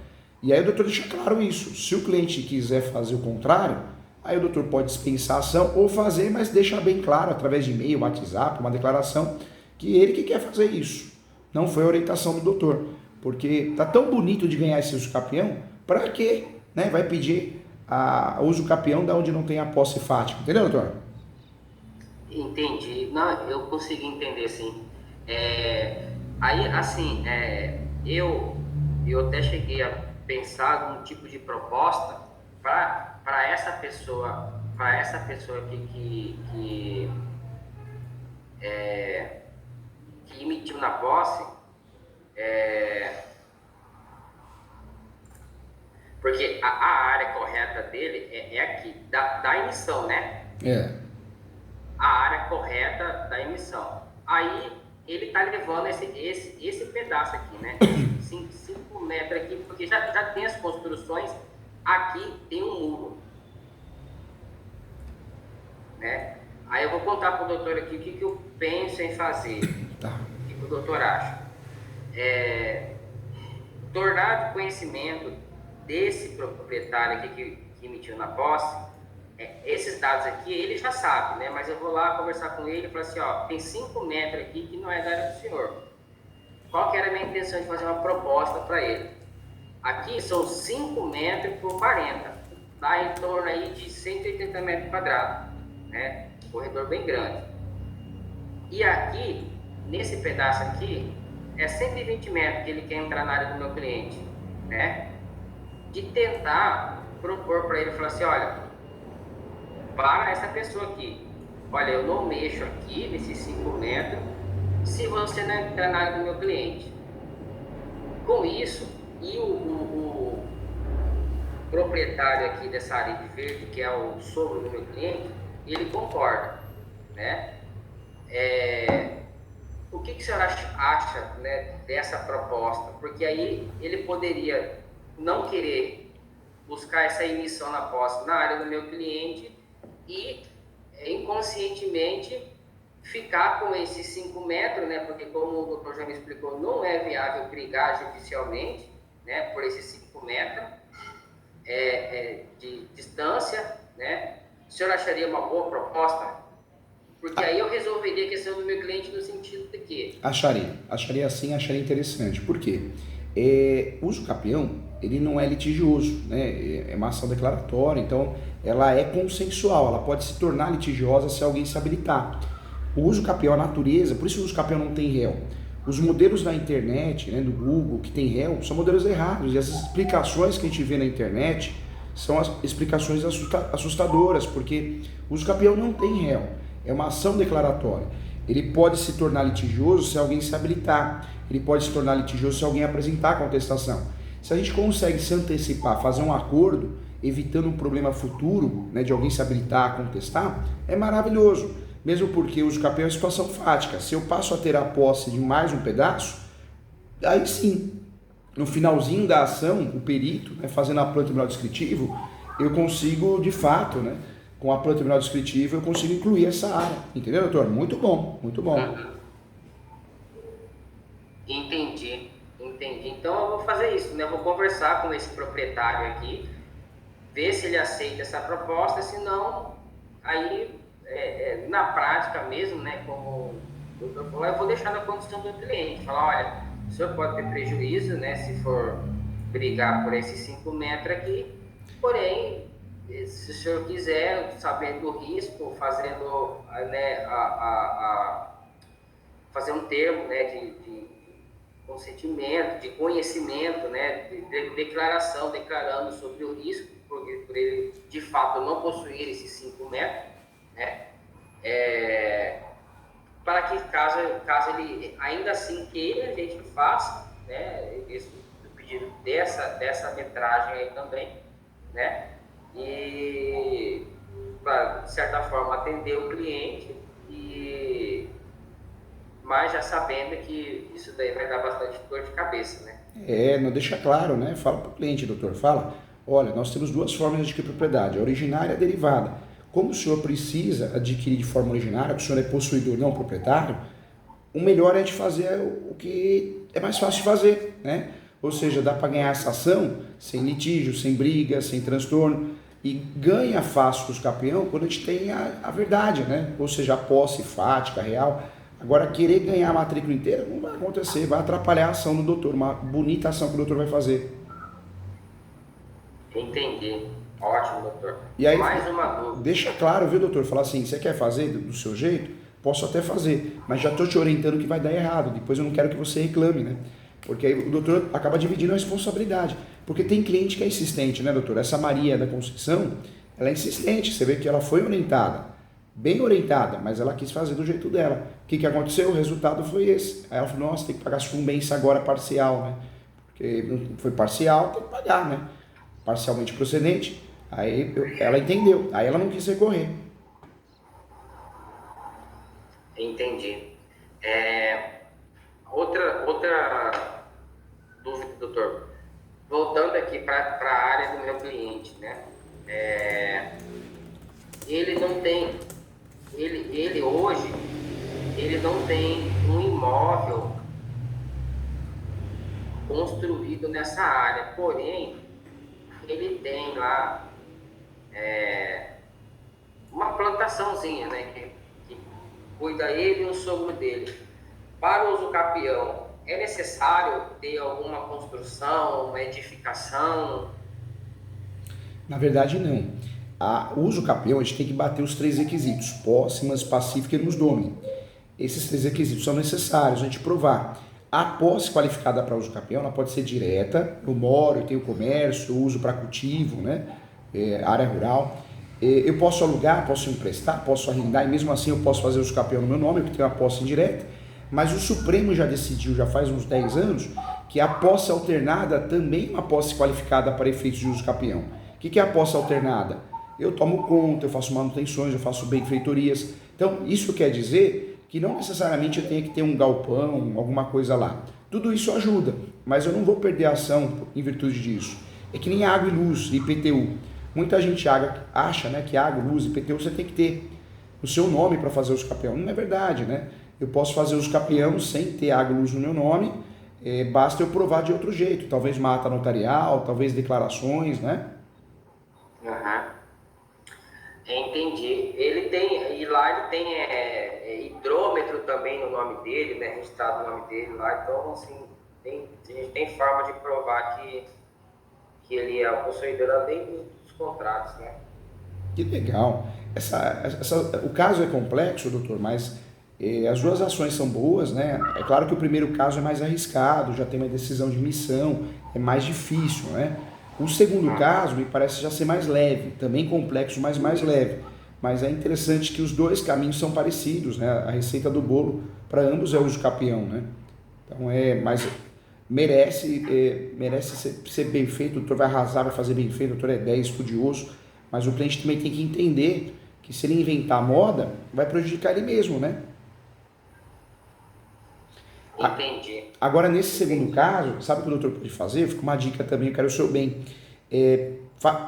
E aí o doutor deixa claro isso. Se o cliente quiser fazer o contrário, aí o doutor pode dispensar a ação ou fazer, mas deixar bem claro, através de e-mail, WhatsApp, uma declaração, que ele que quer fazer isso. Não foi a orientação do doutor. Porque tá tão bonito de ganhar esse uso capião, para quê? Né? Vai pedir a uso capião da onde não tem a posse fática. Entendeu, doutor? Entendi. Não, eu consegui entender, sim. Aí, assim, eu até cheguei a pensar num tipo de proposta para essa pessoa que emitiu na posse, porque a área correta dele é aqui, da emissão, né? A área correta da emissão. Aí ele tá levando esse pedaço aqui, né? 5 metros aqui, porque já tem as construções, aqui tem um muro, né? Aí eu vou contar pro doutor aqui o que eu penso em fazer. Tá. O que o doutor acha? Tornar de conhecimento desse proprietário aqui que emitiu na posse, esses dados aqui, ele já sabe, né? Mas eu vou lá conversar com ele e falar assim, tem 5 metros aqui que não é da área do senhor. Qual que era a minha intenção de fazer uma proposta para ele? Aqui são 5 metros por 40, dá em torno aí de 180 metros quadrados, né? Corredor bem grande. E aqui, nesse pedaço aqui, é 120 metros que ele quer entrar na área do meu cliente, né? De tentar propor para ele, falar assim, olha, para essa pessoa aqui, olha, eu não mexo aqui nesses 5 metros se você não entrar na área do meu cliente. Com isso, e o proprietário aqui dessa área de verde, que é o sogro do meu cliente, ele concorda, né? O que o senhor acha, né, dessa proposta? Porque aí ele poderia não querer buscar essa emissão na posse na área do meu cliente e inconscientemente ficar com esses 5 metros, né? Porque como o doutor já me explicou, não é viável brigar judicialmente, né, por esses 5 metros de distância, né? O senhor acharia uma boa proposta? Porque aí eu resolveria a questão do meu cliente no sentido de que... Acharia sim, acharia interessante. Por quê? O uso capião, ele não é litigioso, né? É uma ação declaratória, então ela é consensual, ela pode se tornar litigiosa se alguém se habilitar. O uso capião, a natureza, por isso o uso capião não tem réu. Os modelos da internet, né, do Google, que tem réu, são modelos errados, e as explicações que a gente vê na internet são as explicações assustadoras, porque o uso capião não tem réu. É uma ação declaratória. Ele pode se tornar litigioso se alguém se habilitar. Ele pode se tornar litigioso se alguém apresentar a contestação. Se a gente consegue se antecipar, fazer um acordo, evitando um problema futuro, né, de alguém se habilitar a contestar, é maravilhoso. Mesmo porque o uso capião é situação fática. Se eu passo a ter a posse de mais um pedaço, aí sim, no finalzinho da ação, o perito, né, fazendo a planta tribunal descritivo, eu consigo, de fato, né, com a planta terminal descritiva, eu consigo incluir essa área. Entendeu, doutor? Muito bom, muito bom. Entendi. Então eu vou fazer isso, né? Eu vou conversar com esse proprietário aqui, ver se ele aceita essa proposta, senão, aí, na prática mesmo, né? Como o doutor falou, eu vou deixar na condição do cliente. Falar, olha, o senhor pode ter prejuízo, né? Se for brigar por esses 5 metros aqui, porém, se o senhor quiser, sabendo do risco, fazendo, né, fazer um termo, né, de consentimento, de conhecimento, né, de declaração, declarando sobre o risco, por ele de fato não possuir esses 5 metros, né, para que caso ele ainda assim queira, a gente faça, né, esse pedido dessa metragem aí também, né, e para, de certa forma, atender o cliente, mas já sabendo que isso daí vai dar bastante dor de cabeça, né? Não deixa claro, né? Fala para o cliente, doutor, fala, olha, nós temos 2 formas de adquirir propriedade, a originária e a derivada. Como o senhor precisa adquirir de forma originária, que o senhor é possuidor, não proprietário, o melhor é de fazer o que é mais fácil de fazer, né? Ou seja, dá para ganhar essa ação sem litígio, sem briga, sem transtorno. E ganha fácil os capião quando a gente tem a verdade, né? Ou seja, a posse fática, real. Agora, querer ganhar a matrícula inteira não vai acontecer, vai atrapalhar a ação do doutor, uma bonita ação que o doutor vai fazer. Entendi. Ótimo, doutor. E aí, mais uma dúvida. Deixa claro, viu, doutor? Falar assim, você quer fazer do seu jeito? Posso até fazer, mas já estou te orientando que vai dar errado. Depois eu não quero que você reclame, né? Porque aí o doutor acaba dividindo a responsabilidade. Porque tem cliente que é insistente, né, doutor? Essa Maria da Conceição, ela é insistente. Você vê que ela foi orientada, bem orientada, mas ela quis fazer do jeito dela. O que aconteceu? O resultado foi esse. Aí ela falou, nossa, tem que pagar sucumbência agora parcial, né? Porque não foi parcial, tem que pagar, né? Parcialmente procedente. Aí ela entendeu. Aí ela não quis recorrer. Entendi. Outra dúvida, doutor. Voltando aqui para a área do meu cliente, né? Ele não tem, ele hoje, ele não tem um imóvel construído nessa área, porém, ele tem lá uma plantaçãozinha, né? Que cuida ele e o sogro dele. Para o uso capião, é necessário ter alguma construção, uma edificação? Na verdade, não. O uso capião, a gente tem que bater os 3 requisitos: posse, pacífica e nos domine. Esses 3 requisitos são necessários a gente provar. A posse qualificada para uso capião, ela pode ser direta, eu moro, eu tenho comércio, eu uso para cultivo, né? Área rural. Eu posso alugar, posso emprestar, posso arrendar, e mesmo assim eu posso fazer uso capião no meu nome, porque tenho uma posse indireta, mas o Supremo já decidiu, já faz uns 10 anos, que a posse alternada também é uma posse qualificada para efeitos de uso capião. O que é a posse alternada? Eu tomo conta, eu faço manutenções, eu faço benfeitorias. Então, isso quer dizer que não necessariamente eu tenha que ter um galpão, alguma coisa lá. Tudo isso ajuda, mas eu não vou perder a ação em virtude disso. É que nem água e luz, IPTU. Muita gente acha, né, que água, luz e IPTU você tem que ter o seu nome para fazer uso capião. Não é verdade, né? Eu posso fazer uso capião sem ter água e luz no meu nome, basta eu provar de outro jeito. Talvez uma ata notarial, talvez declarações, né? Entendi. Ele tem, e lá ele tem hidrômetro também no nome dele, né? Registrado no nome dele lá. Então, assim, a gente tem forma de provar que ele é o possuidor além dos contratos, né? Que legal. O caso é complexo, doutor, mas as duas ações são boas, né? É claro que o primeiro caso é mais arriscado, já tem uma decisão de missão, é mais difícil, né? O segundo caso me parece já ser mais leve, também complexo, mas mais leve. Mas é interessante que os dois caminhos são parecidos, né? A receita do bolo para ambos é uso capião, né? Então mas merece ser bem feito. O doutor vai arrasar, vai fazer bem feito, o doutor é 10, estudioso, mas o cliente também tem que entender que se ele inventar moda, vai prejudicar ele mesmo, né? Entendi. Agora, nesse segundo caso, sabe o que o doutor pode fazer? Fica uma dica também, eu quero o seu bem.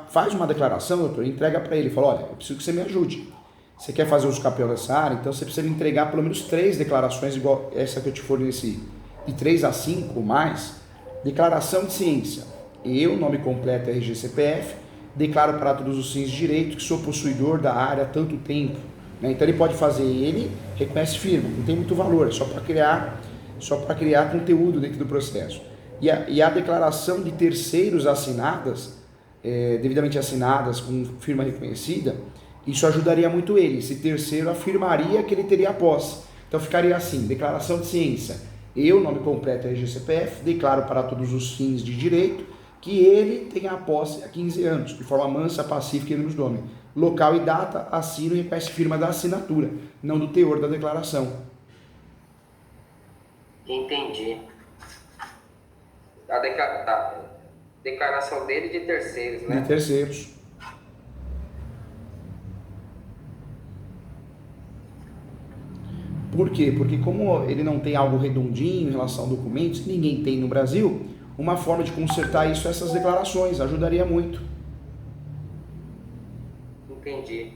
Faz uma declaração, doutor, entrega para ele, fala, olha, eu preciso que você me ajude. Você quer fazer uso capião dessa área? Então você precisa entregar pelo menos 3 declarações, igual essa que eu te forneci, de 3 a 5 ou mais. Declaração de ciência. Eu, nome completo RG CPF, declaro para todos os fins de direito que sou possuidor da área há tanto tempo. Né? Então ele pode fazer, ele reconhece firma, não tem muito valor, é só para criar conteúdo dentro do processo. E a declaração de terceiros assinadas, devidamente assinadas com firma reconhecida, isso ajudaria muito ele. Esse terceiro afirmaria que ele teria a posse. Então ficaria assim, declaração de ciência. Eu, nome completo é RGCPF, declaro para todos os fins de direito que ele tenha a posse há 15 anos, de forma mansa, pacífica e nos nome. Local e data, assino e reconhece firma da assinatura, não do teor da declaração. Entendi. A declaração dele de terceiros, né? De terceiros. Por quê? Porque como ele não tem algo redondinho em relação a documentos, ninguém tem no Brasil, uma forma de consertar isso é essas declarações, ajudaria muito. Entendi.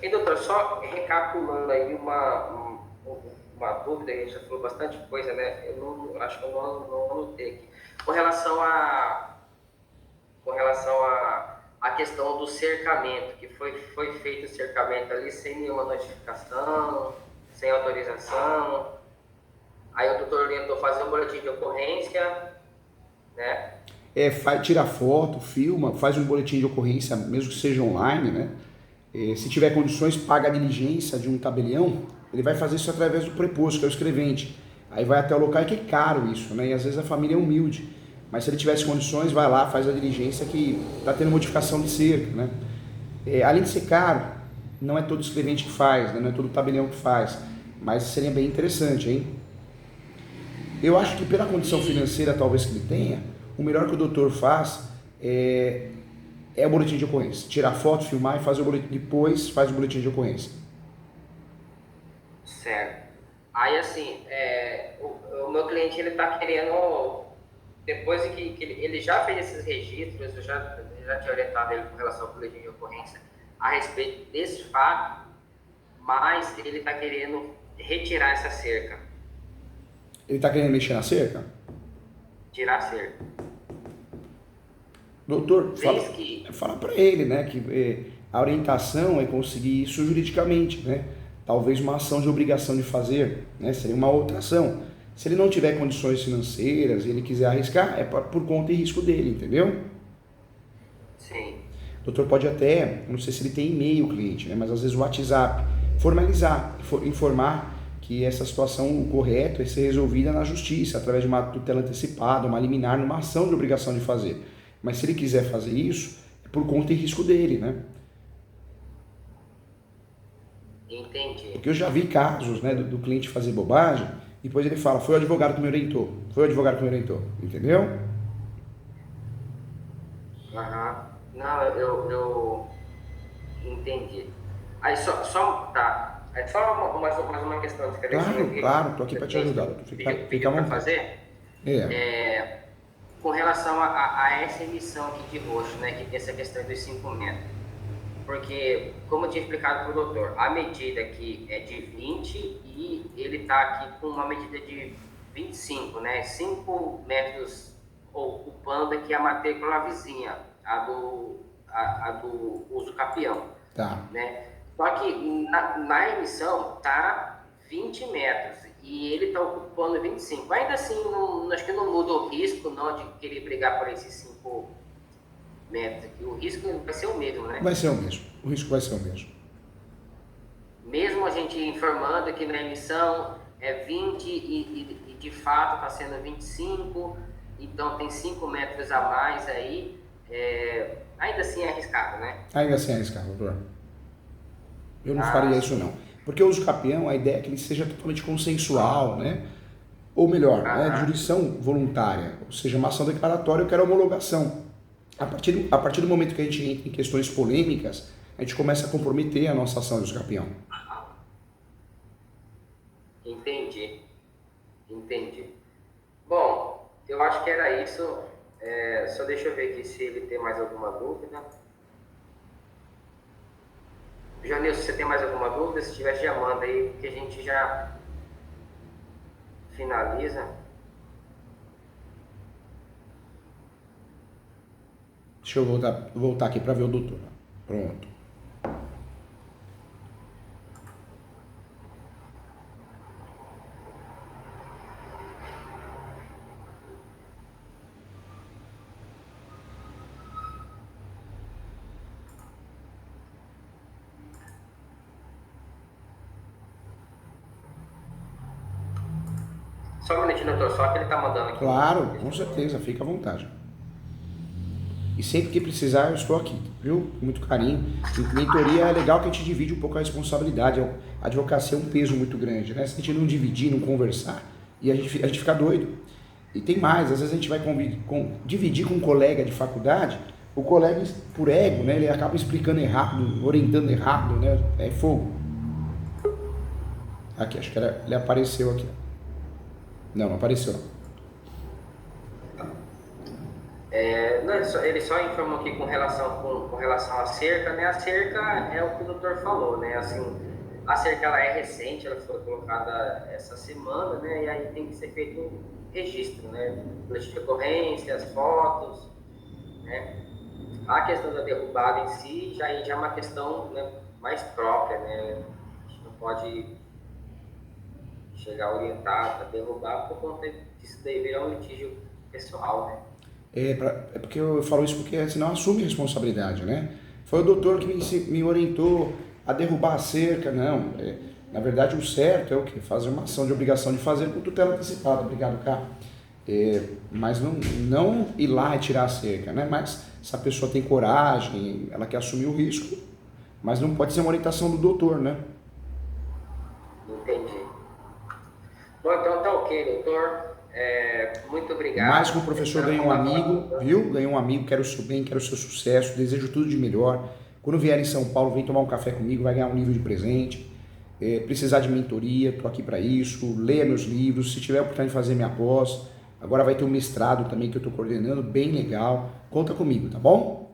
E doutor, só recapitulando aí uma dúvida, a gente já falou bastante coisa, né? Eu acho que eu não anotei aqui. Com relação a questão do cercamento, que foi feito o cercamento ali sem nenhuma notificação, sem autorização. Aí o doutor orientou fazer um boletim de ocorrência, né? Tira foto, filma, faz um boletim de ocorrência, mesmo que seja online, né? Se tiver condições, paga a diligência de um tabelião, ele vai fazer isso através do preposto, que é o escrevente. Aí vai até o local, que é caro isso, né? E às vezes a família é humilde. Mas se ele tivesse condições, vai lá, faz a diligência que está tendo modificação de cerca, né? Além de ser caro, não é todo escrevente que faz, né? Não é todo tabelião que faz. Mas seria bem interessante, hein? Eu acho que pela condição financeira talvez que ele tenha, o melhor que o doutor faz é o boletim de ocorrência. Tirar foto, filmar e fazer o boletim, depois faz o boletim de ocorrência. Certo. Aí assim, o meu cliente ele está querendo, depois que ele já fez esses registros, eu já tinha orientado ele com relação ao boletim de ocorrência a respeito desse fato, mas ele está querendo retirar essa cerca. Ele está querendo mexer na cerca? Tirar a cerca. Doutor, fala para ele, né, que a orientação é conseguir isso juridicamente, né? Talvez uma ação de obrigação de fazer, né? Seria uma outra ação. Se ele não tiver condições financeiras e ele quiser arriscar, é por conta e risco dele, entendeu? Sim. O doutor pode até, não sei se ele tem e-mail, cliente, né? Mas às vezes o WhatsApp, formalizar, informar que essa situação, o correto é ser resolvida na justiça, através de uma tutela antecipada, uma liminar, numa ação de obrigação de fazer. Mas se ele quiser fazer isso, é por conta e risco dele, né? Entendi. Porque eu já vi casos, né, do cliente fazer bobagem, e depois ele fala, foi o advogado que me orientou, entendeu? Não, eu entendi. Aí tá. É só mais uma questão de esclarecimento. Claro, tô aqui para te ajudar. Fica à vontade. Fazer. Com relação a essa emissão aqui de roxo, né, que tem essa questão dos 5 metros. Porque, como eu tinha explicado para o doutor, a medida aqui é de 20 e ele está aqui com uma medida de 25, né? 5 metros ocupando aqui a matrícula vizinha, a do uso capião. Tá. Né? Só que na emissão tá 20 metros e ele está ocupando 25. Ainda assim, acho que não muda o risco não de querer brigar por esses 5 metros aqui. O risco vai ser o mesmo, né? Vai ser o mesmo. O risco vai ser o mesmo. Mesmo a gente informando que na emissão é 20 e de fato está sendo 25, então tem 5 metros a mais aí, ainda assim é arriscado, né? Ainda assim é arriscado, doutor. Eu não faria isso não. Porque o uso capião, a ideia é que ele seja totalmente consensual, né? Ou melhor, né, jurisdição voluntária, ou seja, uma ação declaratória, eu quero homologação. A partir do momento que a gente entra em questões polêmicas, a gente começa a comprometer a nossa ação de uso capião. Entendi. Bom, eu acho que era isso. Só deixa eu ver aqui se ele tem mais alguma dúvida. Jonilson, se você tem mais alguma dúvida? Se tiver, já manda aí, que a gente já finaliza. Deixa eu voltar aqui para ver o doutor. Pronto. Só um minutinho, doutor, só que ele tá mandando aqui. Claro, com certeza, fica à vontade. E sempre que precisar, eu estou aqui, viu? Com muito carinho. Em mentoria é legal que a gente divide um pouco a responsabilidade. A advocacia é um peso muito grande, né? Se a gente não dividir, não conversar, e a gente fica doido. E tem mais, às vezes a gente vai dividir com um colega de faculdade, o colega, por ego, né? Ele acaba explicando errado, orientando errado, né? É fogo. Aqui, acho que ele apareceu aqui. Não apareceu. Não, ele só informou aqui com relação à cerca, né? A cerca é o que o doutor falou, né? Assim, a cerca ela é recente, ela foi colocada essa semana, né? E aí tem que ser feito um registro, né? Boletim de ocorrência, as fotos, né? A questão da derrubada em si já é uma questão, né, mais própria, né? A gente não pode chegar a orientar para derrubar por conta disso daí virar um litígio pessoal, né? É porque eu falo isso porque senão assume responsabilidade, né? Foi o doutor que me orientou a derrubar a cerca, não. Na verdade, o certo é o quê? Fazer uma ação de obrigação de fazer com tutela antecipada, obrigado, cá. Mas não ir lá e tirar a cerca, né? Mas se a pessoa tem coragem, ela quer assumir o risco, mas não pode ser uma orientação do doutor, né? Entendi. Bom, então tá ok, doutor. Muito obrigado. Mais que o professor ganhou um amigo, viu? Ganhou um amigo, quero o seu bem, quero o seu sucesso, desejo tudo de melhor. Quando vier em São Paulo, vem tomar um café comigo, vai ganhar um livro de presente. Precisar de mentoria, tô aqui para isso. Leia meus livros, se tiver a oportunidade de fazer minha pós. Agora vai ter um mestrado também que eu tô coordenando, bem legal. Conta comigo, tá bom?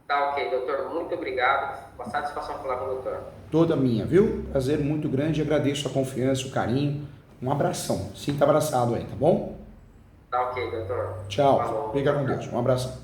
Tá ok, doutor. Muito obrigado. Uma satisfação falar com o doutor. Toda minha, viu? Prazer muito grande, agradeço a confiança, o carinho. Um abração. Sinta abraçado aí, tá bom? Tá ok, doutor. Tchau. Falou. Fica com Deus. Um abração.